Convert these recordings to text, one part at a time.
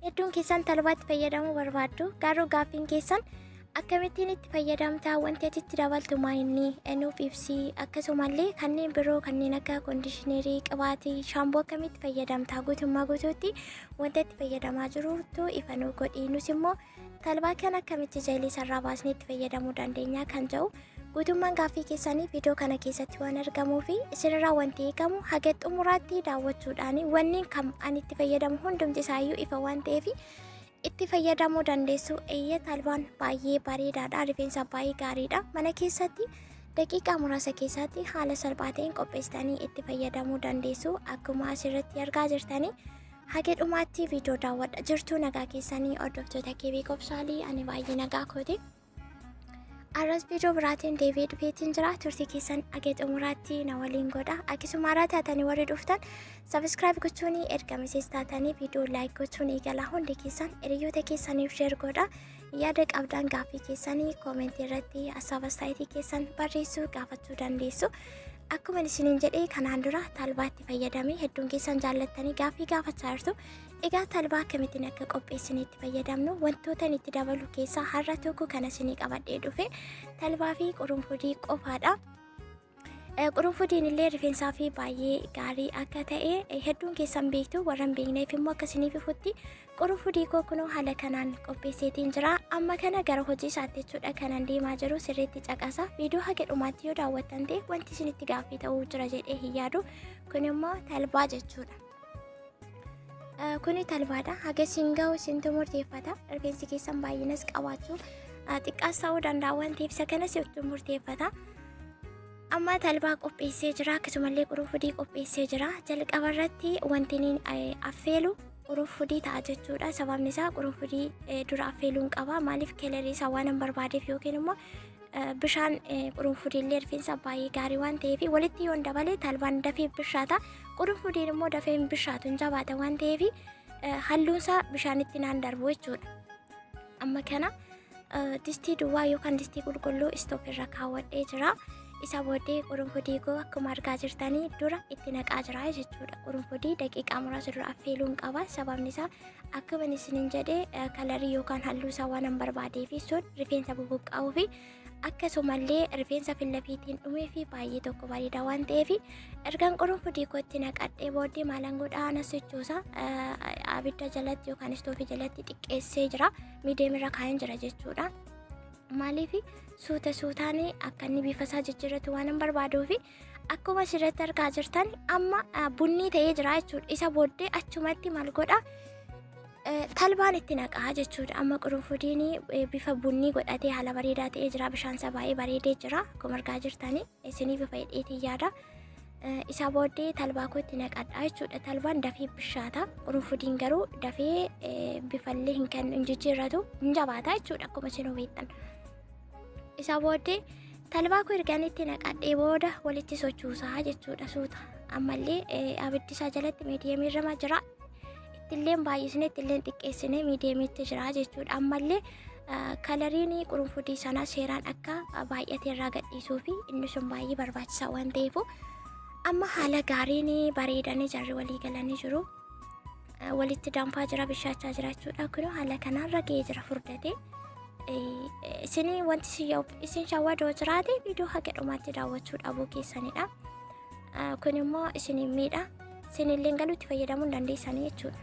hedduun keessan talbaatti fayyadamuu barbaaddu. Garuu gaaffiin keessan akkamittiin itti fayyadamtaa, wanti ati itti dabaltu maayinni, nuuf ibsii, akkasumallee kanneen biroo kanneen akka koondishinerii, qibaatii, shaamboo akkamitti fayyadamtaa guutummaa guutuutti wanta itti fayyadamaa jirutu ifa nu godhi. Nus immoo talbaa kana akkamitti jeelii sarraa baasnee itti fayyadamuu dandeenya kan jedhu guutummaan gaaffii keessanii viidiyoo kana keessatti waan argamuu fi isinirraa wanti eegamu haga xumuraatti daawwachuudhaan wanni kam ani itti fayyadamu hundumti isaayyuu ifa waan ta'eef itti fayyadamuu dandeessu. Talbaan baay'ee bareedaadha, rifeensa baay'ee gaariidha. Mana keessatti daqiiqaa muraasa keessatti haala salphaa ta'een qopheessitanii itti fayyadamuu dandeessu. Akkuma asirratti argaa jirtanii haga dhumaatti viidiyoo daawwadha. Jirtuu nagaa keessanii hordoftoota KB Qobsaalii, ani baay'ee nagaa kooti. Arras viidiyoo biraatiin deebi'ee dhufeetiin jira. Turtii keessan haga xumuraatti na waliin godha. Akkasuma haaraa taatanii warri dhuftan sabiskiraayib gochuun ergama taatanii viidiyoo laayik gochuun eegala. Hundi keessan hiriyoota keessaniif sheer godha. Yaada qabdan gaaffii keessanii koomentii irratti asaabaastaayitii keessan barreessuu gaafachuu dandeessu. Akkuma isiniin jedhee kanaan dura talbaatti fayyadamee hedduun keessan jaallattanii gaaffii gaafachaa jirtu. Egaa talbaa akkamittiin akka qopheessine itti fayyadamnu wantoota itti dabalu keessaa har'a tokko kana isinii qabadhee dhufe talbaa fi qurunfudii qofaadha. Qurunfudiin illee rifeensaa fi baay'ee gaarii akka ta'e hedduun keessan beektu, warra hin beekneef immoo akkasiniif ifutti qurunfudii koo kunoo haala kanaan qopheesseetiin jira. Amma kana gara hojii isaatti jechuudha kanan deemaa jiru. Sirriitti caqasa. Viidiyoo haga dhumaatti yoo daawwattan ta'e wanti isinitti gaaffii ta'uu jira jedhee hin yaadu. Kun immoo talbaa jechuudha. Kuni talbaadha. Haga isin gahu isintu murteeffata. Rifeensi keessan baay'inas qabaachuu xiqqaas ta'uu danda'a waan ta'eef isa kanas isintu murteeffata. Amma talbaa qopheessee jira, akkasumallee qurunfudii qopheessee jira. Jalqaba irratti wanti affeelu qurunfudii ta'a jechuudha. Sababni isaa qurunfudii dura affeeluun qaba. Maaliif kelerii isaa waan hin barbaadeef yookiin immoo bishaan qurunfudii illee rifeensa baay'ee gaarii waan ta'eef walitti yoon dabale talbaan dafee bishaata. Qurunfudiin immoo dafee hin bishaatu, hin jabaata waan ta'eef halluun isaa bishaanitti naan darbu jechuudha. Amma kana distii duwwaa yookaan distii qulqulluu istoof irra kaawwadhee jira. Isa booddee qurunfudii koo akkuma argaa jirtanii dura itti naqaa jira jechuudha. Qurunfudii daqiiqaa muraasa dura affeeluun qaba. Sababni isaa akkuma isiniin jedhee kalarii yookaan halluu isaa waan hin barbaadeef sun rifeensa bubuqqaa'uu fi akkasumallee rifeensa fillafiitiin dhumee fi baay'ee tokko bareeda waan ta'eef ergaan qurunfudii koo itti naqadhee booddee maalan godhaa nasichuusa abidda jalatti yookaan istoofii jalatti xiqqeessee jira. Miidiyeemirra kaa'een jira jechuudha. Maaliif suuta suutaan akka inni bifa isaa jijjiirratu waan hin barbaaduuf akkuma asirratti argaa jirtan amma bunni ta'ee jira jechuudha. Isa booddee achumatti maal godha talbaan itti naqaa jechuudha. Amma qurunfudiin bifa bunni godhatee haala bareedaa ta'ee jira. Bishaan isaa baay'ee bareedee jira akkuma argaa jirtanii isinii bifa hidheetii yaada. Isa booddee talbaa koo itti naqadha jechuudha. Talbaan dafee bishaata. Qurunfudiin garuu dafee bifallee hin jijjiirratu, hin jabaata jechuudha akkuma isin hubattan. Isa booddee talbaa koo ergaan itti naqadhee booda walitti sochoosaa jechuudha suuta. Ammallee abiddi isaa jalatti miidiyeemirra jira. Ittilleen baay'isnee ittilleen xiqqeessinee miidiyeemitti jira jechuudha. Ammallee kalariin qurunfudii sanaa seeraan akka baay'ate irraa gadhiisuu fi inni sun baay'ee barbaachisaa waan ta'eef amma haala gaariin bareedanii jarri walii galanii jiru. Walitti danfaa jira, bishaachaa jira jechuudha. Kun haala kanarra ga'ee jira furdate. Isin wanti isin shawwadoo jiraate viidiyoo haga dhumaatti daawwachuu dhabuu keessanidha. Kun immoo isin miidha. Isin illee galuutti fayyadamuu dandeessanii jechuudha.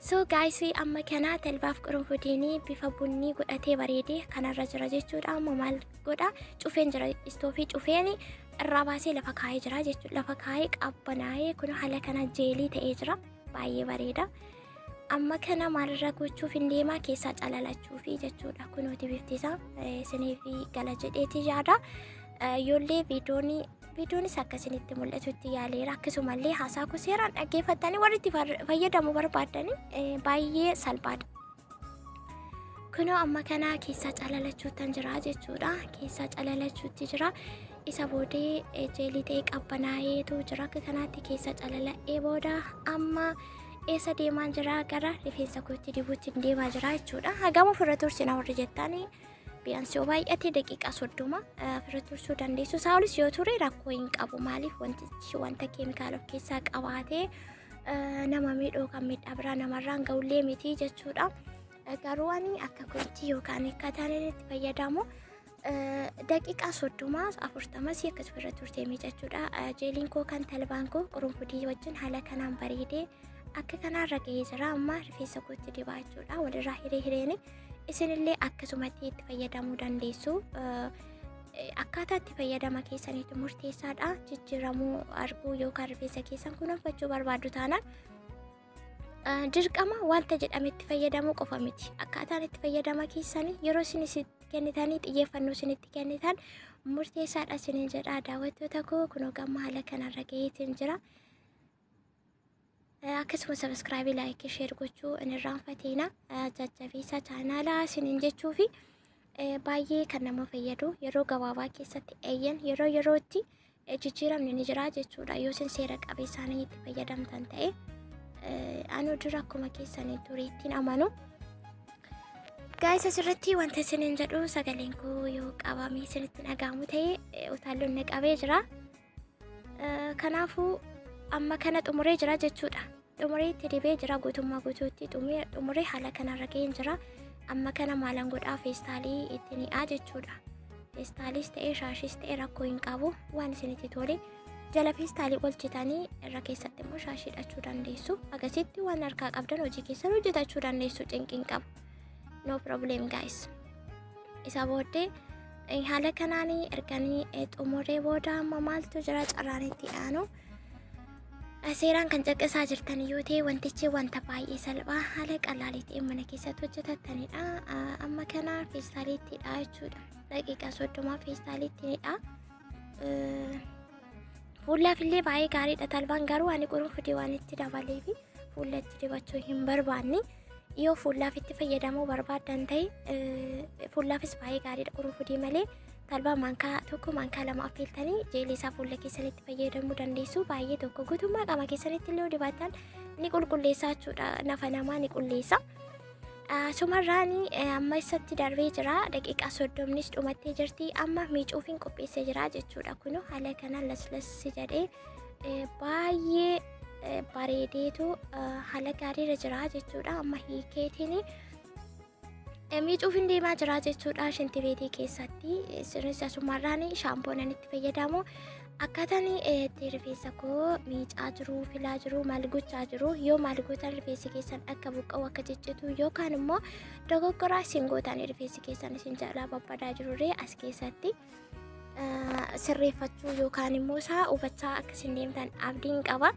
So guys, amma kana talbaaf qurunfudiin bifa bunni godhatee bareedee kanarra jira jechuudha. Amma maal godha? Cufeen jira, istoofii cufeen irraa baasee lafa kaa'ee jira jechuudha. Lafa kaa'ee qabbanaa'ee kun haala kana jeelii ta'ee jira. Baay'ee bareeda. Amma kana maalirra gochuuf hin deemaa keessaa calalachuufi jechuudha. Kunuuti bifti isaa isiniif gala jedheeti yaada. Yoollee viidiyoonis akkasinitti mul'atutti yaaleera. Akkasumallee haasaa koo seeraan dhaggeeffattanii warri itti fayyadamuu barbaadanii baay'ee salphaadha. Kunoo amma kana keessaa calalachuutan jira jechuudha. Keessaa calalachuutti jira. Isa boodee jeelii ta'ee qabbanaa'eetu jira. Akka kanaatti keessa calala'ee booda amma eessa deemaa jira? Gara rifeensa kootti dibuutti deemaa jira jechuudha. Hagam ofirra tursina warri jettanii biyyaansii yoo baay'ate daqiiqaa 30 ofirra tursuu dandeessu. Isaa olis yoo ture rakkoo hin qabu. Maaliif wanta keemikaala of keessaa qabaatee nama miidhoo kan miidhaa biraa namarraan ga'ullee miti jechuudha. Garuu ani akka kootti yookaan akkaataan itti fayyadamu daqiiqaa 30-40 akkas irra turtee jechuudha. Jeeliin koo kan talbaan koo qurunfudii wajjin haala kanaan bareedee akka kanarra ga'ee jira. Amma rifeensa kootti dibaa jechuudha. Walirraa hireen isinillee akkasumatti itti fayyadamuu dandeessu. Akkaataa itti fayyadama keessaniitu murteessaadha. Jijjiiramuu arguu yookaan rifeensa keessan kunuunfachuu barbaadu taanaan dirqama wanta jedhametti fayyadamuu qofa miti. Akkaataan itti fayyadama keessanii yeroo isin kennitanii xiyyeeffannoo isinitti kennitan murteessaadha isiniin jedha. Daawwattoota koo kunoo gamma haala kanarra ga'eetiin jira. Akkasuma sabiskiraabii, laayikii, sheer gochuu hin irraanfatina. Jajjabeessa chaanaalaa isiniin jechuu fi baay'ee kan nama fayyadu yeroo gabaabaa keessatti yerootti jijjiiramni ni jira jechuudha. Yoo isin seera qabeessanii itti fayyadamtan ta'e anu dura akkuma keessanii tureettiin amanu. Guys, asirratti wanta isiniin jedhu sagaleen koo yoo qabamee isinitti dhagahamu ta'e utaalloon na qabee jira. Kanaafuu amma kana xumuree jira jechuudha. Xumuree itti dibee jira guutummaa guutuutti xumuree haala kanarra ga'een jira. Amma kana maalan godhaa feestaalii itti ni'aa jechuudha. Feestaaliis ta'ee shaashis ta'ee rakkoo hin qabu. Waan isinitti tole jala feestaalii olchitanii irra keessatti immoo shaashii hidhachuu dandeessu. Akkasitti waan harkaa qabdan hojii keessan hojjetachuu dandeessu. Cinqiin qabu. No problem guys. Isa booddee haala kanaanii erganii xumuree booda amma maaltu jira carraan itti aanu. Seeraan kan caqasaa jirtan yoo ta'e wantichi wanta baay'ee salphaa haala qalaalii ta'een mana keessatti hojjetatanidha. Amma kana feestaaliittidha jechuudha. Daqiiqaa 30 feestaaliittidha. Fuulaafillee baay'ee gaariidha. Talbaan garuu ani qurunfudii waan itti dabalee fi fuula itti dibachuu hin barbaanne. Yoo fuulaaf itti fayyadamuu barbaadan ta'e fuulaafis baay'ee gaariidha qurunfudii malee. Talbaa mankaa tokko mankaa lama affeeltanii jeelii isaa fuula keessanitti fayyadamuu dandeessu. Baay'ee tokko guutummaa qaama keessanitti illee dibatan ni qulqulleessa jechuudha. Nafa namaa ni qulleessa. Sumarraani amma isatti darbee jira. Daqiiqaa 30nis dhumattee jirti. Amma miicuufiin qopheessee jira jechuudha. Kun haala kanaan laslassi jedhee baay'ee bareedeetu haala gaariirra jira jechuudha. Amma hiikeetiin miicuufiin deemaa jira jechuudha. Shintibeetii keessatti sirriisa sumarraan shaampoon itti fayyadamu. Akkaataan itti rifeensa koo miicaa jiru, filaa jiru, maal gochaa jiru. Yoo maal gootan rifeensi keessan akka buqqa'u akka ciccitu yookaan immoo dogoggoraa isin gootan rifeensi keessan isin jalaa babbadaa jirurree as keessatti sirreeffachuu yookaan immoo isaa hubachaa akka isin deemtan abdiin qaba.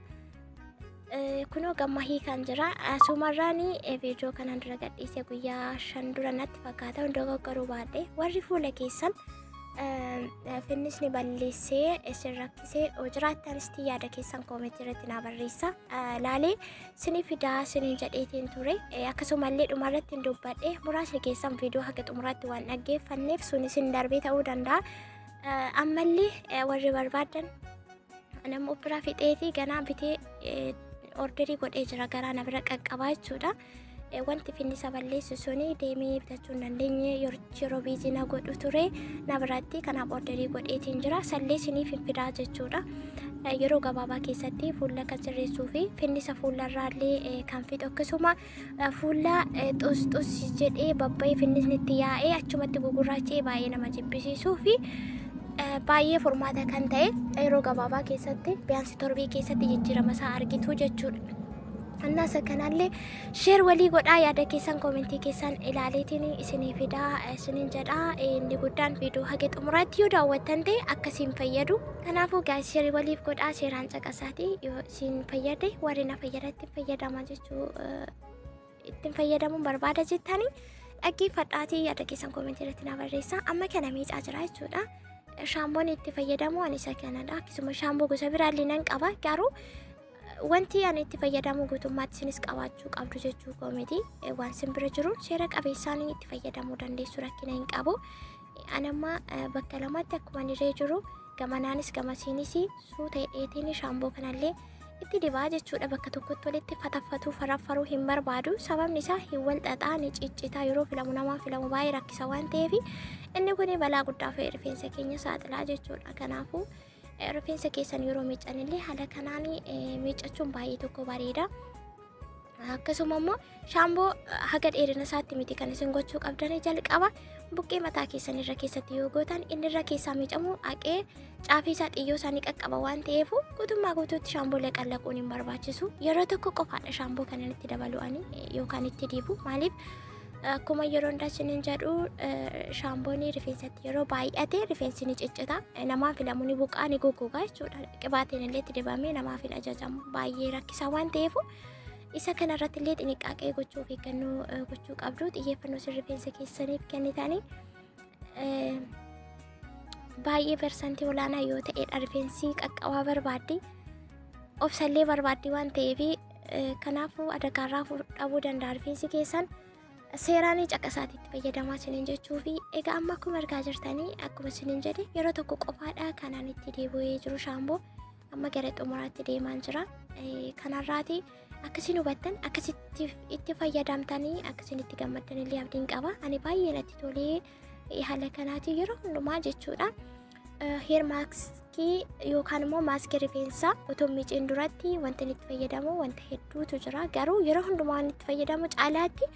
Kunoo gamma hiikan jira. Sumarraan viidiyoo kanaan dura gadhiise guyyaa 5 dura natti fakkaata. Dogoggoruu baadhee warri fuula keessan finnisni balleessee isin rakkisee jiraatanis yaada keessan koomentii irratti naa barreessa. Laalee sinii fidaa siniin jedheetiin ture. Akkasumallee dhumarratti dubbadhe muraasni keessan viidiyoo haga xumuraatti waan dhaggeeffanneef sun isin darbee ta'uu danda'a. Ammallee warri barbaadan nama bira fixeetii ganaa bitee orderii godhee jira garaa na bira qaqqabaa jechuudha. Wanti finnisa balleessu suni deemee bitachuu hin dandeenye yeroo biizii na godhu ture na biratti kanaaf orderii godheetiin jira. Sallee siniif hin fidaa jechuudha. Yeroo gabaabaa keessatti fuula kan sirreessuu fi finnisa fuularraallee kan fixu akkasuma fuula xus jedhee babba'ee finnisni itti yaa'ee achumatti gugurraachee baay'ee nama jibbisiisuu fi baay'ee furmaata kan ta'e yeroo gabaabaa keessatti biyyaansi torbii keessatti jijjiirama isaa argitu jechuudha. Annaasa kanallee sheer walii godhaa yaada keessan koomentii keessan ilaaleetiin isinii fidaa isiniin jedhaa. Inni guddaan viidiyoo haga xumuraatti yoo daawwattan ta'e akkasiin fayyadu. Kanaafuu gaas sheer waliif godhaa seeraan caqasaati yoo isin fayyade warri na fayyadatti fayyadama jechuu ittiin fayyadamuun barbaada jettanii dhaggeeffadhaatii yaada keessan koomentii irratti na barreessaa. Amma kana miicaa jira jechuudha. Shaampoon itti fayyadamu ani isa kanadha. Akkasuma shaampoo gosa biraallee nan qaba. Garuu wanti ani itti fayyadamu guutummaatti isinis qabaachuu qabdu jechuu koomiti. Waan simbira jiru seera qabeessaan itti fayyadamuu dandeessu rakkina hin qabu. Anamma bakka lamatti akkuma niree jiru gamanaanis gamasiinis suuta dheetiin shaampoo kanallee itti dibaa jechuudha. Bakka tokkotti walitti fataffatuu faraffaruu hin barbaadu. Sababni isaa hin wal xaxaa ni ciccitaa yeroo filamu namaa filamu baay'ee rakkisa waan ta'eef inni kun balaa guddaa fe'ee rifeensa keenya saaxilaa jechuudha. Kanaafuu rifeensa keessan yeroo miiccanillee haala kanaan miiccachuun baay'ee tokko bareeda. Akkasuma immoo shaamboo haga dheerina isaatti miti kan isin gochuu qabdan jalqaba buqqee mataa keessan irra keessatti yoo gootan inni irra keessaa miicamu haqee caafii isaa xiyyoo isaanii qaqqaba waan ta'eef guutummaa guutuutti shaamboolee qallaquun hin barbaachisu. Yeroo tokko qofaadha shaamboo kana itti dabalu'anii yookaan itti dibu. Maaliif akkuma yeroo hundaa isiniin jedhu shaamboon rifeensatti yeroo baay'ate rifeensi ni ciccita. Namaaf filamu ni buqqaa ni goggogaa jechuudha. Qibaatiin illee itti dibamee namaaf hin ajajamu. Baay'ee rakkisaa waan ta'eef isa kanarratti illee xinniqqaaqee gochuuf eeggannoo gochuu qabdu. Xiyyeeffannoo isin rifeensa keessaniif kennitanii baay'ee persantii olaanaa yoo ta'edha rifeensi qaqqabaa barbaaddi. Obsallee barbaaddi waan ta'eef kanaafuu adagaarraa dhabuu danda'a rifeensi keessan. Seeraan caqasaatitti fayyadamaa isiniin jechuu fi egaa amma akkuma argaa jirtanii akkuma isiniin jedhe yeroo tokko qofaadha kanaan itti deebi'ee jiru shaamboo amma gara xumuraatti deemaa jira. Kanarraati akkasiin hubattan akkasitti itti fayyadamtanii akkasiin itti gammaddan illee abdiin qaba. Ani baay'ee natti tolee haala kanaatiin yeroo hundumaa jechuudha. Heer maaskii yookaan immoo maaskii rifeensaa otoo miiciin duratti wanti itti fayyadamu wanta hedduutu jira. Garuu yeroo hundumaa itti fayyadamu caalaatti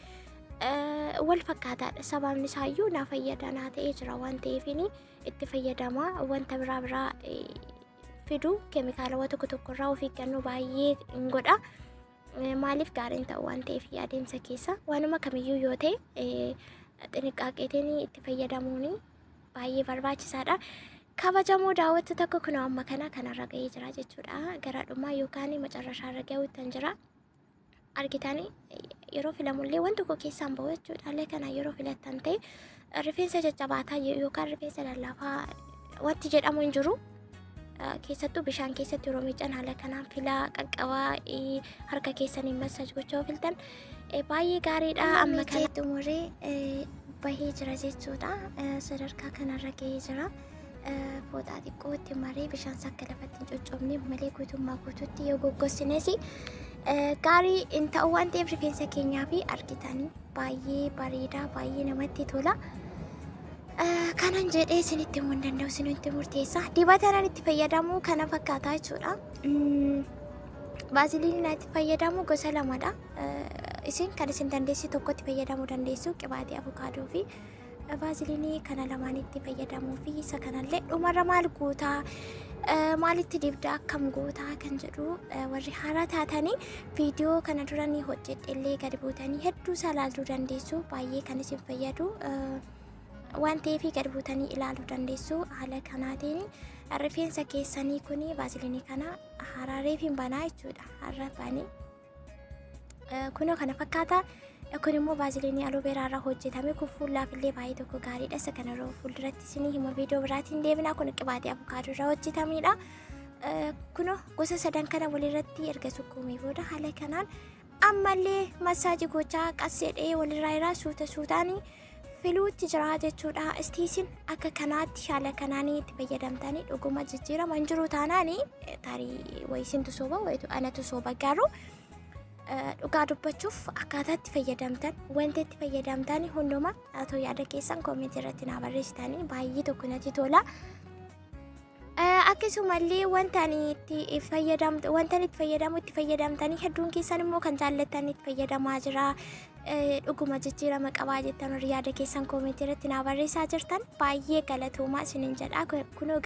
wal fakkaataadha. Sababni isaayyuu na fayyada naa ta'ee jira waan ta'eefini itti fayyadama. Wanta biraa fidu keemikaalawwan tokko tokkorraa of eeggannoo baay'ee hin godha. Maaliif gaariin ta'u waan ta'eef adeemsa keessa waanuma kamiyyuu yoo ta'e xinniqqaaqeetiin itti fayyadamuun baay'ee barbaachisaadha. Kabajamoo daawwattoota tokko kunoo amma kanarra ga'ee jira jechuudha. Garaadhumaa yookaan macarrashaarra ga'uutan jira. Argitanii yeroo filamullee waan tokko keessaan bahu jechuudha. Haalli kana yeroo filattan ta'e rifeensa caccabaataa yookaan rifeensa lallaafaa wanti jedhamu hin jiru. Keessattuu bishaan keessatti yeroo miiccan haala kanaan filaa qaqqabaa harka keessaniin masaaj gochaa filtan baay'ee gaariidha. Amma kana xumuree bahee jira jechuudha. Sadarkaa kanarra ga'ee jira. Fooxaa xiqqoo itti maree bishaan sakka lafatti hin coccobne malee guutummaa guutuutti yoo goggosines gaarii hin ta'u waan ta'eef rifeensa keenyaa fi argitanii baay'ee bareeda baay'ee namatti tola. Kanan jedhee isinitti himuu hin danda'u isinitti murteessa. Dibata itti fayyadamu kana fakkaataa jechuudha. Baaziliinii itti fayyadamu gosa lamadha. Isin kan isin dandeessi tokkotti fayyadamuu dandeessu qibaatii avukaadoo fi baaziliinii kana lamaan itti fayyadamuu fi isa kanallee dhumarra maal gootaa maalitti dibdaa akkam gootaa kan jedhu warri haaraa taatanii viidiyoo kana dura ni hojjedhellee gadi buutanii hedduu isaa ilaaluu dandeessu. Baay'ee kan isin fayyadu waan ta'eef gadi buutanii ilaaluu dandeessu. Haala kanaatiin rifeensa keessanii kuni baaziliinii kana haaraa reefiin banaa jechuudha. Har'a banii kunoo kana fakkaata. Kun immoo baaziliinii aloveeraa irraa hojjetame kun fuulaaf illee baay'ee tokko gaariidha. Isa kana yeroo fuulduratti isinii hima viidiyoo biraatiin deebina. Kun qibaatii avukaadoo irraa hojjetamedha. Kunoo gosa sadan kana walirratti erga sukkuumee booda haala kanaan ammallee masaajii gochaa qasseedhee walirraa irraa suutaan filuutti jira jechuudha. Istiisin akka kanaatti haala kanaan itti fayyadamtanii dhuguma jijjiirama hin jiru taanaan tarii wayisintu sooba wayitu anatu sooba garuu dhugaa dubbachuuf akkaataa itti fayyadamtan wanta itti fayyadamtan hundumaa atoo yaada keessan koomentii irratti naa barreessitanii baay'ee tokko natti tola. Akkasumallee wanta itti fayyadamu itti fayyadamtanii hedduun keessan immoo kan jaallattan itti fayyadamaa jira. Dhuguma jijjiirama qabaa jettan warri yaada keessan koomentii irratti naa barreessaa jirtan baay'ee galatoomaa isiniin jedha. Kunoo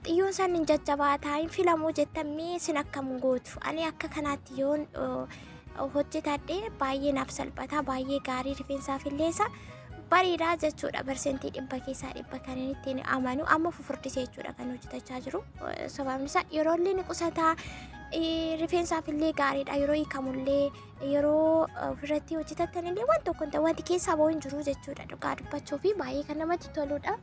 xiyyoon isaan hin jajjabaataa hin filamuu jettan mee isin akkam gootu? Ani akka kanaatti yoon hojjetadhee baay'ee naaf salphata baay'ee gaarii rifeensaaf illeessa bareedaa jechuudha. Persentii 100 keessaa 100 kan inni ittiin amanu amma fufurdisee jechuudha kan hojjetachaa jiru. Sababni isaa yeroo illee ni qusataa rifeensaaf illee gaariidha. Yeroo hiikamullee yeroo ofirratti hojjetattan illee waan tokko wanti keessaa bahu hin jiru jechuudha. Dhugaa dubbachuu fi baay'ee kan namatti toludha.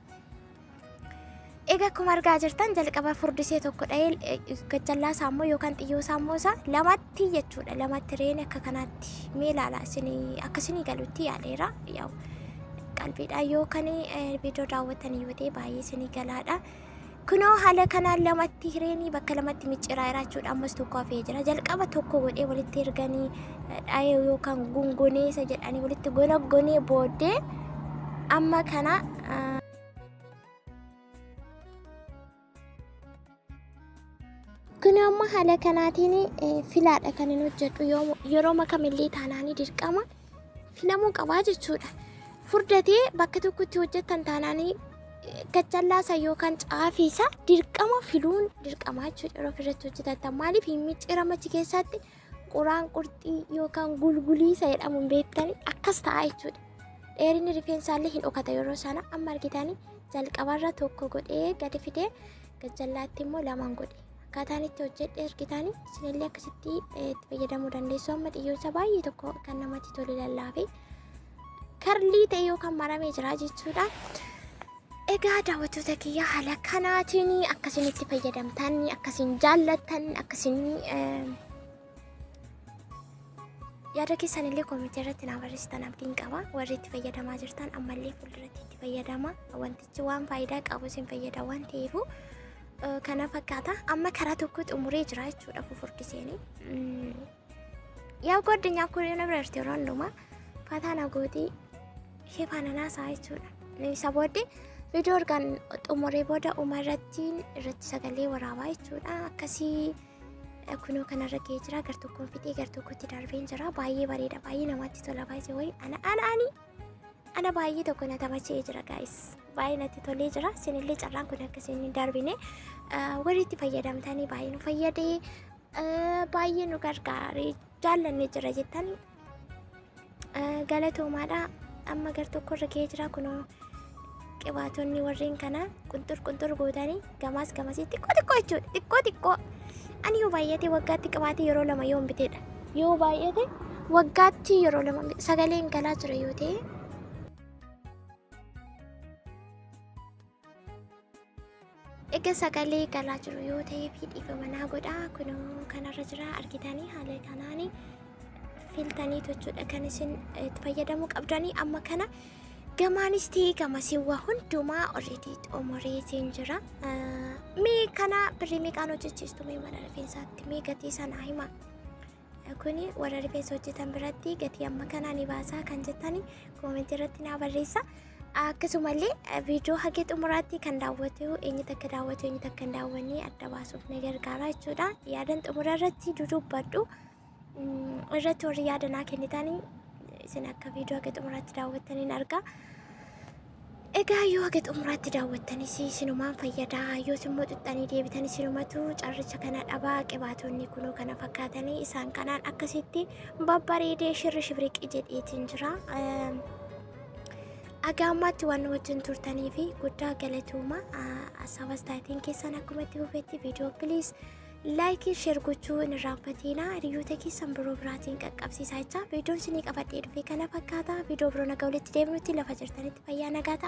Egaa akkuma argaa jirtan jalqaba furdisee tokko dha'ee gajjallaa saammoo yookaan xiyyoo saammoo isaa lamatti jechuudha. Lamatti reen akka kanaatti mee ilaalaa akkasini galutti yaaleera. Yaa'u qalbiidhaan yookaan viidiyoo daawwatanii yoo ta'e baay'ee isinii galaadha. Kunoo haala kanaan lamatti hireenii bakka lamatti micciraa jechuudha. Ammas tokko hafee jira. Jalqaba tokko godhee walitti erganii dha'ee yookaan gungunee isa jedhanii walitti gonogonee booddee amma kana amma haala kanaatiin filaadha kan inni hojjedhu yeroo makamillee taanaanii dirqama filamuu qabaa jechuudha. Furdatee bakka tokkotti hojjetan taanaanii gajjallaasa yookaan caafiisa dirqama filuun dirqamaa jechuudha. Yeroo ofirratti hojjetan maaliif hin micciirama achi keessatti quraan qurxii yookaan gulguliisa jedhamuun beektanii akkas ta'a jechuudha. Dheerinni rifeensaallee hin dhokata yeroo sana amma argitanii jalqabarra tokko godhee gadi fidee gajjallaatti immoo lamaan godhe. Akkaataan itti hojjedhe argitanii isinillee akkasitti itti fayyadamuu dandeessu. Amma xiyyoonsa baay'ee tokko kan namatti tolu lallaafee karlii ta'e yookaan maramee jira jechuudha. Egaa daawwattoota kiyya haala kanaatiin akkasiin itti fayyadamtan akkasiin jaallattan akkasiin yaada keessanillee koomentii irratti naa barreessitan abdiin qaba. Warri itti fayyadamaa jirtan ammallee fuulduratti itti fayyadama. Wantichi waan faayidaa qabu isin fayyada waan ta'eef kana fakkaata. Amma karaa tokko xumuree jira jechuudha fufurdiseeni. Yaa godinyaa kun na bira yeroo hundumaa faataana gootii ishee faana naasaa jechuudha. Isa booddee viidiyoo argaan xumuree booda irratti sagalee waraabaa jechuudha. Akkasii kunoo kanarra ga'ee jira. Gar tokkoon fixee gar tokkotti darbeen jira. Baay'ee bareeda. Baay'ee namatti tola. Baay'ee wayi ana baay'ee tokko na tamachee jira guys. Baay'ee natti tolee jira. Isinillee carraan kun akkasiin darbine warri itti fayyadamtanii baay'ee nu fayyadee baay'ee nu gargaaree jaallanne jira jettanii galatoomaadha. Amma gar tokkorra ga'ee jira. Kunoo qibaatonni warreen kana qunxur gootanii gamaas gamasitti xiqqoo jechuudha. Xiqqoo ani yoo baay'ate waggaatti qibaatii yeroo lama yoo biteedha. Yoo baay'ate waggaatti yeroo lama sagaleen galaa jira yoo ta'e. Egaa sagalee galaa jiru yoo ta'e fi dhiifama naa godha. Kunoo kanarra jira argitanii haala kanaanii filtanii jechuudha kan isin itti fayyadamuu qabdanii. Amma kana gamaanis ta'e gamasiin waa hundumaa already xumuree jira. Mee kana birrii meeqaan hojjechiistu mee mana rifeensaatti mee gatii sana hima. Kuni warra rifeensa hojjetan biratti gatii amma kanaa ni baasaa kan jettanii koomentii irratti naa barreessa. Akkasumallee viidiyoo haga xumuraatti kan daawwatu eenyu takka daawwatu eenyu takka hin daawwanne adda baasuuf ni gargaara jechuudha. Yaadan xumura irratti dudubbadhu irratti warri yaada naa kennitanii isin akka viidiyoo haga xumuraatti daawwattaniin argaa. Egaa yoo haga xumuraatti daawwattanis isinumaan fayyadaa. Yoo immoo xuxxanii deebitanii isinumatu carricha kana dhabaa. Qibaatonni kunoo kana fakkaatanii isaan kanaan akkasitti babbareedee shibriqii jedheetiin jira. Agaammaatti waan wajjin turtanii fi guddaa galatooma. Sabastaatiin keessan akkuma itti fufetti viidiyoo please like share gochuu hin irraanfatina. Hiriyoota keessan biroo biraatiin qaqqabsiisaa jecha viidiyoon isinii qabadhee dhufe kana fakkaata. Viidiyoo biroo nagaa walitti deebinutti lafa jirtanitti fayyaa nagaa ta'a.